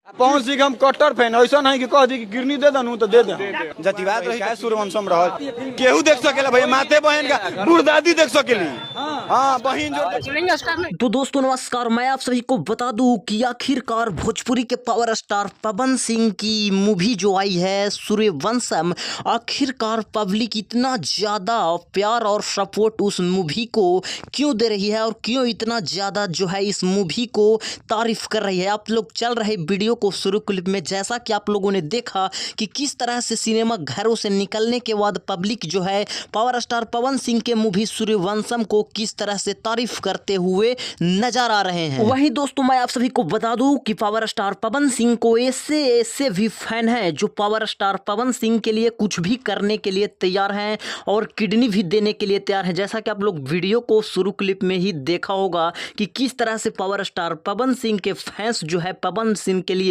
पवन सिंह हम कट्टर फैन ऐसा नहीं कि कह दी कि गिरनी दे दनु तो दे दे जतिवाद रही सूर्यवंशम रह केहू देख सकेला भैया माते बहन का बूढ़ दादी देख सकेली हां बहन जो। तो दोस्तों नमस्कार, मैं आप सभी को बता दूं कि आखिरकार भोजपुरी के पावर स्टार पवन सिंह की मूवी जो आई है सूर्यवंशम, आखिरकार पब्लिक इतना ज़्यादा प्यार और सपोर्ट उस मूवी को क्यों दे रही है और क्यों इतना ज़्यादा जो है इस मूवी को तारीफ कर रही है। आप लोग चल रहे वीडियो को शुरू क्लिप में जैसा कि आप लोगों ने देखा कि किस तरह से सिनेमा घरों से निकलने के बाद पब्लिक जो है पावर स्टार पवन सिंह के मूवी सूर्यवंशम को किस तरह से तारीफ करते हुए नजर आ रहे हैं। वहीं दोस्तों मैं आप सभी को बता दूं कि पावर स्टार पवन सिंह को ऐसे भी फैन हैं जो पावर स्टार पवन सिंह के लिए कुछ भी करने के लिए तैयार हैं और किडनी भी देने के लिए तैयार हैं। जैसा कि आप लोग वीडियो को शुरू क्लिप में ही देखा होगा कि किस तरह से पावर स्टार पवन सिंह के फैंस जो है पवन सिंह के लिए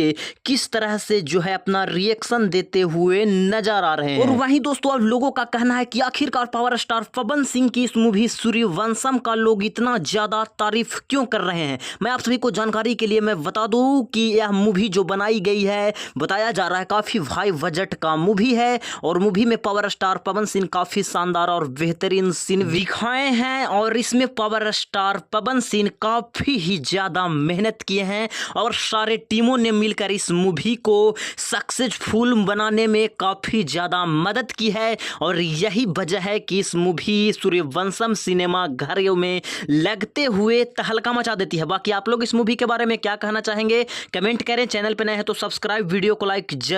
किस तरह से जो है अपना रिएक्शन देते हुए नजर आ रहे हैं। और वहीं दोस्तों अब लोगों का कहना है कि आखिरकार पावर स्टार पवन सिंह की इस मूवी सूर्यवंशम का लोग इतना ज्यादा तारीफ क्यों कर रहे हैं। मैं आप सभी को जानकारी के लिए मैं बता दूं कि यह मूवी जो बनाई गई है बताया जा रहा है काफी हाई बजट का मूवी है और मूवी में पावर स्टार पवन सिंह काफी शानदार और बेहतरीन सीन दिखाए हैं और इसमें पावर स्टार पवन सिंह काफी ही ज्यादा मेहनत किए हैं और सारे टीमों ने मिलकर इस मूवी को सक्सेसफुल बनाने में काफी ज्यादा मदद की है और यही वजह है कि इस मूवी सूर्यवंशम सिनेमा घरों में लगते हुए तहलका मचा देती है। बाकी आप लोग इस मूवी के बारे में क्या कहना चाहेंगे कमेंट करें। चैनल पे नए हैं तो सब्सक्राइब, वीडियो को लाइक जरूर